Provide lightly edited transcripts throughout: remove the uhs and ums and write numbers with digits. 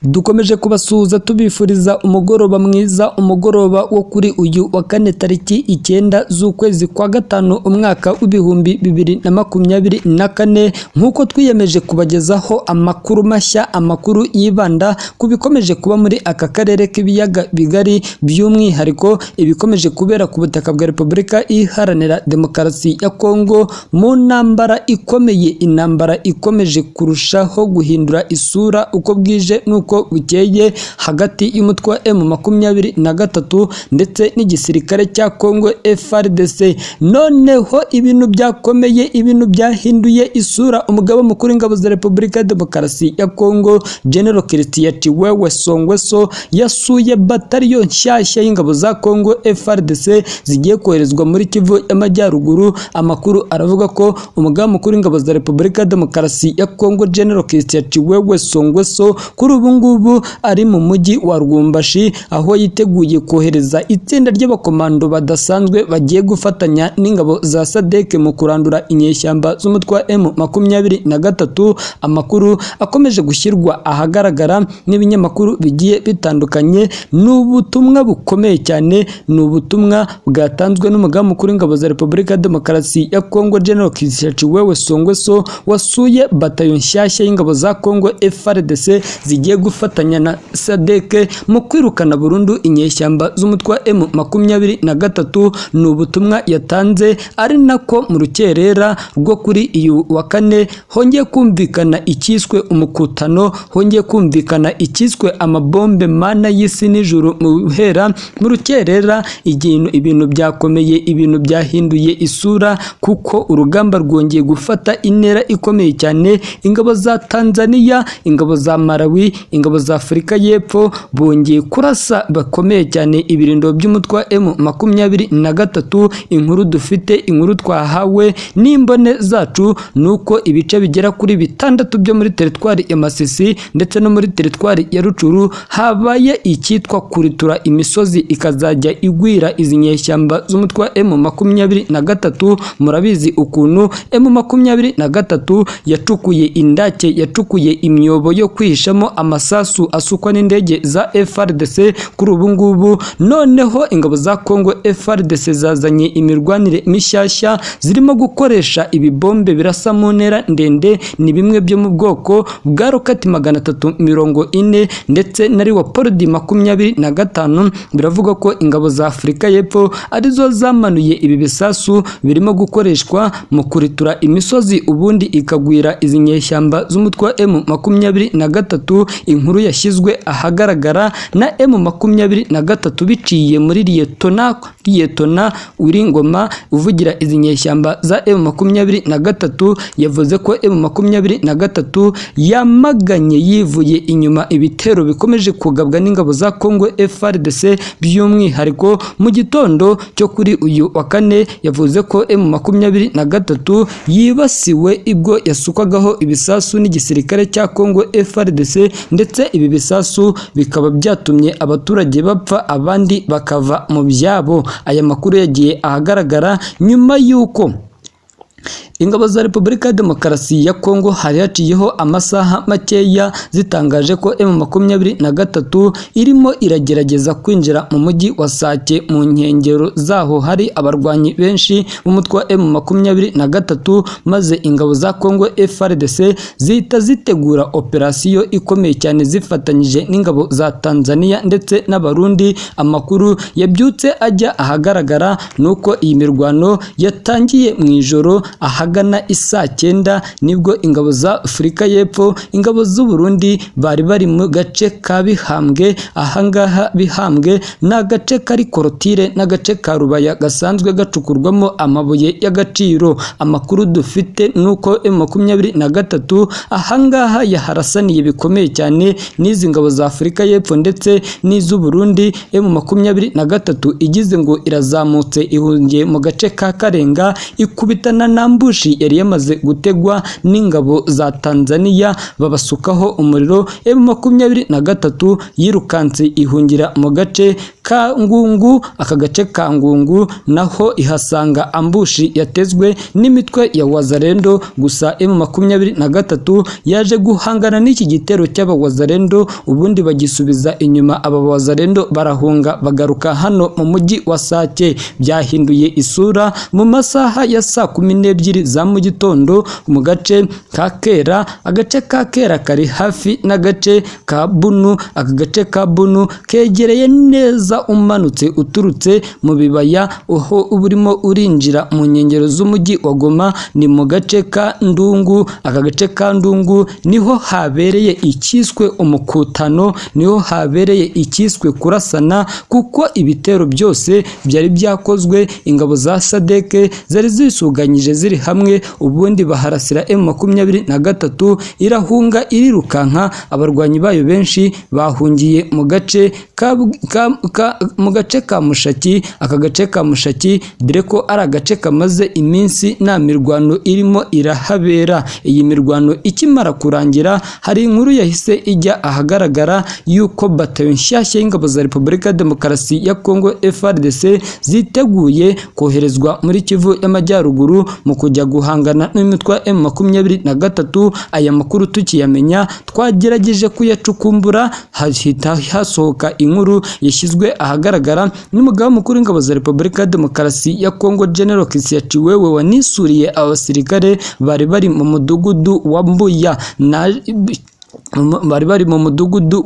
Dukomeje kubasuhuza tubifuriza umugoroba mwiza, umugoroba wo kuri uyu wa kane tariki 9 z'ukwezi kwa gatanu umwaka w'ibihumbi 2024, nkuko twiyemeje kubagezaho amakuru mashya, amakuru yibanda ku bikomeje kuba muri aka karere k'ibiyaga bigari, by'umwihariko ibikomeje kubera ku butaka bwa Repubulika Iharanira Demokarasi ya Kongo mu ntambara ikomeye, intambara ikomeje kurushaho guhindura isura uko bwije nuko bukeye hagati y'umutwe wa M23 ndetse n'igisirikare cya Kongo FARDC. Noneho ibintu byakomeye, ibintu byahinduye isura. Umugaba mukuru w'ingabo za Repubulika ya Demokarasi ya Kongo General Christian Chiwewe Songweso yasuye bataliyo nshyashya y'ingabo za Kongo FARDC zigiye koherezwa muri Kivu y'Amajyaruguru. Amakuru aravuga ko umugaba mukuru w'ingabo za Repubulika ya Demokarasi ya Kongo General Christian Chiwewe Songweso kuri ubu ngubu ari mu mujyi wa Rwumbashi, aho yiteguye kohereza itsinda ry'abakomando badasanzwe bagiye gufatanya n'ingabo za SADC mu kurandura inyeshyamba z'umutwe wa M23. Amakuru akomeje gushyirwa ahagaragara n'ibinyamakuru bigiye bitandukanye, n'ubutumwa bukomeye cyane, n'ubutumwa bwatanzwe n'umugaba mukuru w'ingabo za Repubulika ya Demokarasi ya Kongo General Christian Chiwewe Songweso wasuye batayo nshyashya y'ingabo za Kongo FARDC zigiye gufatanya na SADC mu kwirukana burundu inyeshyamba z'umutwe wa M23. Ni ubutumwa yatanze, ari nako mu rukerera rwo kuri uyu wa kane hongeye kumvikana icyiswe umukutano, hongeye kumvikana icyiswe amabombe mana y'isi n'ijuru. Mu hera mu rukerera ibintu byakomeye, ibintu byahinduye isura, kuko urugamba rwongeye gufata intera ikomeye cyane. Ingabo za Tanzania, ingabo za Malawi, ingabo za Afurika y'Epfo bongeye kurasa bakomeye cyane ibirindo by'umutwe wa M23. Inkuru dufite, inkuru twahawe n'imbone zacu, nuko ibice bigera kuri 6 byo muri teritwari ya Masisi ndetse no muri teritwari ya Rucuru habaye icyitwa kuritura imisozi ikazajya igwira izi nyeshyamba z'umutwe wa M23. Murabizi ukuntu M23 yacukuye indake, yacukuye imyobo yo kwihishamo amasasu asukwa n'indege za FARDC kuri ubu ngubu. Noneho ingabo za Kongo FARDC zazanye imirwanire mishyashya, zirimo gukoresha ibibombe birasa mu ntera ndende, ni bimwe byo mu bwoko bwa roketi 340 ndetse na Leopard 25. Biravuga ko ingabo za Afurika y'Epfo arizo zamanuye ibi bisasu birimo gukoreshwa mu kuritura imisozi ubundi ikagwira izi nyeshyamba z'umutwe wa M23. Inkuru yashyizwe ahagaragara na M23 biciye muri Liyetona Uwiringoma uvugira izi nyeshyamba za M23, yavuze ko M23 yamaganye yivuye inyuma ibitero bikomeje kugabwa n'ingabo za Kongo FARDC. By'umwihariko mu gitondo cyo kuri uyu wa kane yavuze ko M23 yibasiwe ibwo yasukwagaho ibisasu n'igisirikare cya Kongo FARDC, ndetse ibi bisasu bikaba byatumye abaturage bapfa abandi bakava mu byabo. Aya makuru yagiye ahagaragara nyuma y'uko ingabo za Repubulika ya Demokarasi ya Kongo hari haciyeho amasaha makeya zitangaje ko M23 irimo iragerageza kwinjira mu mujyi wa Sake. Mu nkengero zaho hari abarwanyi benshi b'umutwe wa M23, maze ingabo za Kongo FARDC zihita zitegura operasiyo ikomeye cyane zifatanyije n'ingabo za Tanzania ndetse n'Abarundi. Amakuru yabyutse ajya ahagaragara nuko iyi mirwano yatangiye mu ijoro ahagana isaa 9 nibwo ingabo za Afurika y'Epfo, ingabo z'u Burundi bari mu gace ka Bihambwe. Ahangaha Bihambwe na gace kari korotire n'agace ka Rubaya gasanzwe gacukurwamo amabuye y'agaciro. Amakuru dufite nuko M23 ahangaha yaharasaniye bikomeye cyane n'izi ngabo za Afurika y'Epfo ndetse n'iz'u Burundi. M23 igize ngo irazamutse ihungiye mu gace ka Karenga ikubitana n'ambush ambushi yari yamaze gutegwa n'ingabo za Tanzania babasukaho umuriro. M23 yirukanse ihungira mu gace ka Ngungu. Aka gace ka Ngungu naho ihasanga ambushi yatezwe n'imitwe ya Wazalendo. Gusa M23 yaje guhangana n'iki gitero cy'abawazalendo ubundi bagisubiza inyuma. Aba Wazalendo barahunga bagaruka hano mu mujyi wa Sake. Byahinduye isura mu masaha ya saa 12 za mu gitondo mu gace ka Kera. Agace ka Kera kari hafi n'agace ka Bunu. Aka gace ka Bunu kegereye neza umanutse uturutse mu bibaya aho uburimo urinjira mu nkengero z'umujyi wa Goma, ni mu gace ka Ndungu. Aka gace ka Ndungu niho habereye ikiswe umukutano, niho habereye ikiswe kurasana, kuko ibitero byose byari byakozwe. Ingabo za Sadeke zari zisuganyije ziri hamwe, ubundi baharasira M23 irahunga irirukanka. Abarwanyi bayo benshi bahungiye mu gace ka Mushaki. Aka gace ka Mushaki dore ko ari agace kamaze iminsi nta mirwano irimo irahabera. Iyi mirwano ikimara kurangira, hari inkuru yahise ijya ahagaragara yuko batayo nshyashya y'ingabo za Repubulika ya Demokarasi ya Kongo FARDC ziteguye koherezwa muri Kivu y'Amajyaruguru mu kujya guhangana n'imitwe M23. Aya makuru tukiyamenya twagerageje kuyacukumbura, hahita hasohoka inkuru yashyizwe ahagaragara n'umugaba mukuru w'ingabo za Repubulika ya Demokarasi ya Kongo General Christian Chiwewe wanisuriye abasirikare bari bari mu mudugudu wa Mbuya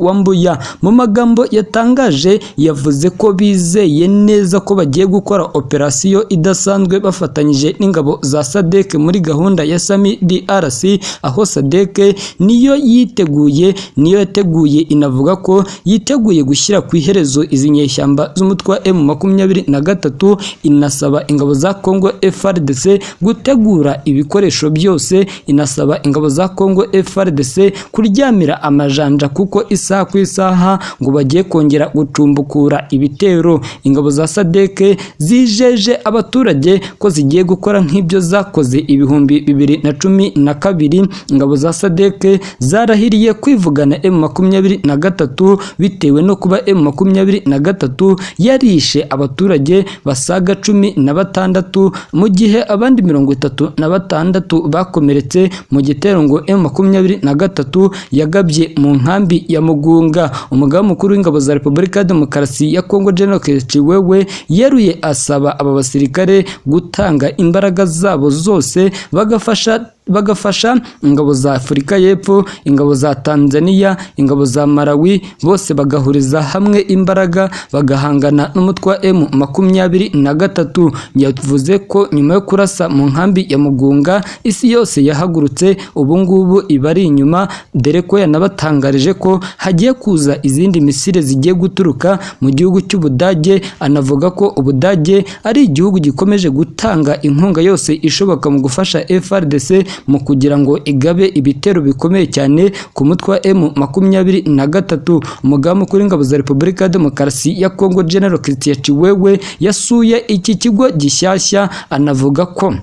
wa Mbuya. Mu magambo yatangaje yavuze ko bizeye neza ko bagiye gukora operasiyo idasanzwe bafatanyije n'ingabo za Sadek muri gahunda ya Sami DRC, aho Sadek niyo yateguye inavuga ko yiteguye gushyira ku iherezo izi nyeshyamba z'umutwe wa M23. Inasaba ingabo za Kongo FARDC gutegura ibikoresho byose, inasaba ingabo za Kongo FARDC kuryamira amajanja, kuko isaha ku isaha ngo bagiye kongera gucumbukura ibitero. Ingabo za Sadeke zijeje abaturage ko zigiye gukora nk'ibyo zakoze 2012. Ingabo za Sadeke zarahiriye kwivugana M23 bitewe no kuba M23 yarishe abaturage basaga 16 mu gihe abandi 36 bakomeretse mu gitero ngo M23 yagabye mu nkambi ya Mugunga. Umugaba mukuru w'ingabo za Repubulika ya Demokarasi ya Kongo General Chiwewe yeruye asaba aba basirikare gutanga imbaraga zabo zose bagafasha ingabo za Afurika y'Epfo, ingabo za Tanzania, ingabo za Malawi, bose bagahuriza hamwe imbaraga bagahangana n'umutwe wa M23. Yavuze ko nyuma yo kurasa mu nkambi ya Mugunga isi yose yahagurutse ubu ngubu ibari inyuma, dore ko yanabatangarije ko hagiye kuza izindi misile zigiye guturuka mu gihugu cy'Ubudage. Anavuga ko Ubudage ari igihugu gikomeje gutanga inkunga yose ishoboka mu gufasha FARDC mu kugira ngo igabe ibitero bikomeye cyane ku mutwe wa M23. Umugaba mukuru w'ingabo za Repubulika ya Demokarasi ya Kongo General Christian Chiwewe yasuye iki kigo gishyashya, anavuga ko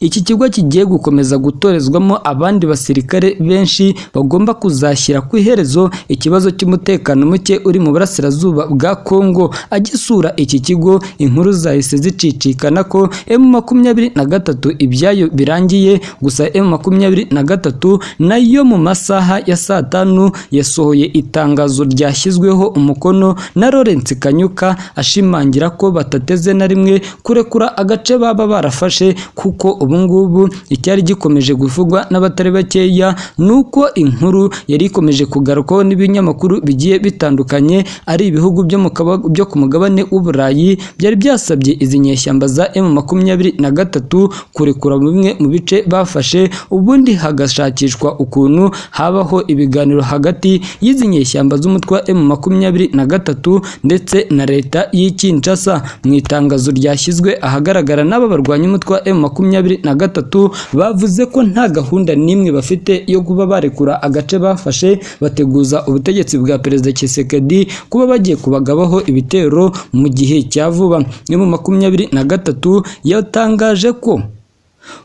iki kigo kigiye gukomeza gutorezwamo abandi basirikare benshi bagomba kuzashyira ku iherezo ikibazo cy'umutekano muke uri mu burasirazuba bwa Kongo. Agisura iki kigo, inkuru zahise zicicikana ko M23 ibyayo birangiye. Gusa M23 nayo mu masaha ya saa 5 yasohoye itangazo ryashyizweho umukono na Lawrence Kanyuka ashimangira ko batateze na rimwe kurekura agace baba barafashe, kuko ubu ngubu icyari gikomeje kuvugwa n'abatari bakeya nuko inkuru yari ikomeje kugarukaho n'ibinyamakuru bigiye bitandukanye ari ibihugu byo ku mugabane w'Uburayi byari byasabye izi nyeshyamba za M23 kurekura bimwe mu bice bafashe, ubundi hagashakishwa ukuntu habaho ibiganiro hagati y'izi nyeshyamba z'umutwe wa M23 ndetse na leta y'Kinshasa. Mu itangazo ryashyizwe ahagaragara n'aba barwanya umutwe wa M23 bavuze ko nta gahunda n'imwe bafite yo kuba barekura agace bafashe, bateguza ubutegetsi bwa Perezida Tshisekedi kuba bagiye kubagabaho ibitero mu gihe cya vuba. M23 yatangaje ko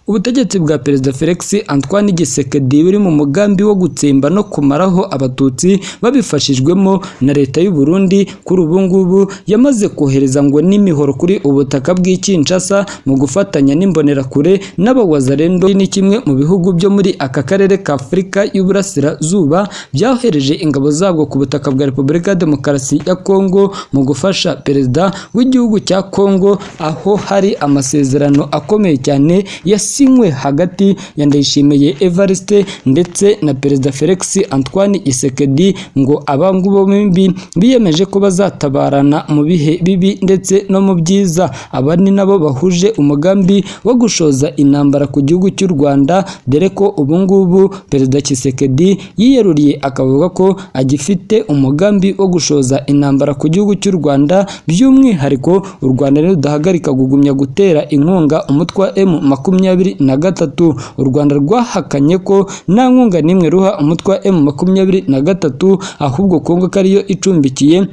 Ubutegetsi bwa Perezida Felix Antoine Tshisekedi buri mu mugambi wo gutsemba no kumaraho abatutsi babifashijwemo na leta y'u Burundi kuri ubu ngubu yamaze kohereza ngo n'imihoro kuri ubutaka bw'Kinshasa mu gufatanya n'imbonerakure n'abawazarendo. Ni kimwe mu bihugu byo muri aka karere ka Afurika y'Uburasirazuba byahereje ingabo zabwo ku butaka bwa Repubulika ya Demokarasi ya Kongo mu gufasha perezida w'igihugu cya Kongo, aho hari amasezerano akomeye cyane yasinywe hagati ya Ndayishimiye Evariste ndetse na Perezida Felix Antoine Tshisekedi, ngo abangubo bombi biyemeje ko bazatabarana mu bihe bibi ndetse no mu byiza. Aba ni nabo bahuje umugambi wo gushoza intambara ku gihugu cy'u Rwanda, dore ko ubu ngubu Perezida Tshisekedi yiyeruriye akavuga ko agifite umugambi wo gushoza intambara ku gihugu cy'u Rwanda, by'umwihariko u Rwanda rudahagarika kugumya gutera inkunga umutwe wa M23. U Rwanda rwahakanye ko nta nkunga n'imwe ruha umutwe wa M23, ahubwo Kongo ko ariyo icumbikiye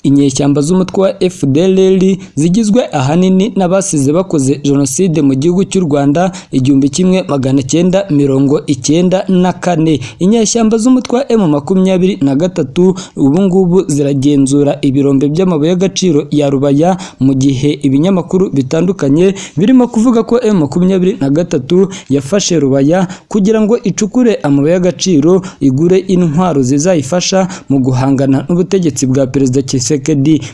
inyeshyamba z'umutwe wa FDLR zigizwe ahanini n'abasize bakoze jenoside mu gihugu cy'u Rwanda 1994. Inyeshyamba z'umutwe wa M23 ubu ngubu ziragenzura ibirombe by'amabuye y'agaciro ya Rubaya, mu gihe ibinyamakuru bitandukanye birimo kuvuga ko M23 yafashe Rubaya kugira ngo icukure amabuye y'agaciro, igure intwaro zizayifasha mu guhangana n'ubutegetsi bwa Perezida Tshisekedi.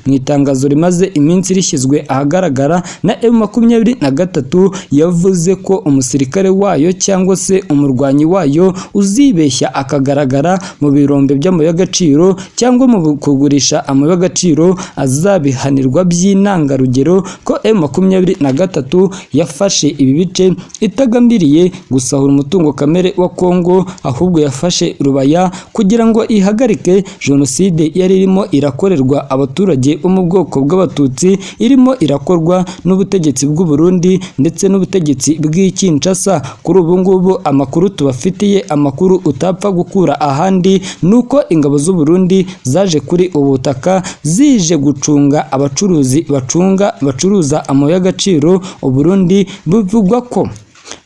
Mu itangazo rimaze iminsi rishyizwe ahagaragara na M23 yavuze ko umusirikare wayo cyangwa se umurwanyi wayo uzibeshya akagaragara mu birombe by'amabuye y'agaciro cyangwa mu kugurisha amabuye y'agaciro azabihanirwa by'intangarugero, ko M23 yafashe ibi bice itagambiriye gusahura umutungo kamere wa Kongo, ahubwo yafashe Rubaya kugira ngo ihagarike jenoside yari irimo irakorerwa abaturage bo mu bwoko bw'abatutsi, irimo irakorwa n'ubutegetsi bw'u Burundi ndetse n'ubutegetsi bw'Kinshasa. Kuri ubu ngubu amakuru tubafitiye, amakuru utapfa gukura ahandi, nuko ingabo z'u Burundi zaje kuri ubutaka zije gucunga abacuruzi bacuruza amabuye y'agaciro. U Burundi bivugwa ko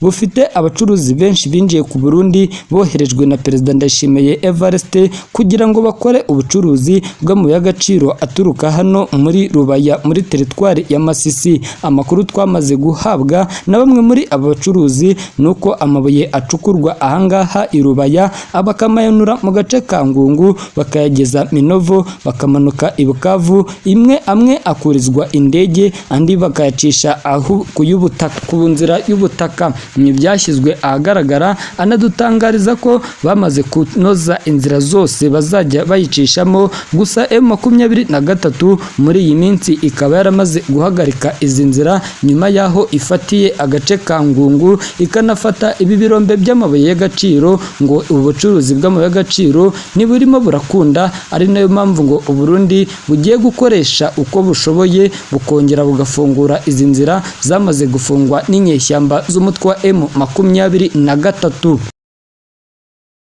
bufite abacuruzi benshi binjiye ku Burundi boherejwe na Perezida Ndayishimiye Evariste kugira ngo bakore ubucuruzi bw'amabuye y'agaciro aturuka hano muri Rubaya muri teritwari ya Masisi. Amakuru twamaze guhabwa na bamwe muri aba bacuruzi nuko amabuye acukurwa ahangaha i Rubaya abakamayunura mu gace ka Ngungu bakayageza Minovo bakamanuka i Bukavu, amwe akurizwa indege andi bakayacisha aho ku nzira y'ubutaka. Ni byashyizwe ahagaragara, anadutangariza ko bamaze kunoza inzira zose bazajya bayicishamo. Gusa M23 muri iyi minsi ikaba yaramaze guhagarika izi nzira nyuma yaho ifatiye agace ka Ngungu, ikanafata ibi birombe by'amabuye y'agaciro, ngo ubucuruzi bw'amabuye y'agaciro niburimo burakunda, ari nayo mpamvu ngo u Burundi bugiye gukoresha uko bushoboye bukongera bugafungura izi nzira zamaze gufungwa n'inyeshyamba z'umutwe wa M23.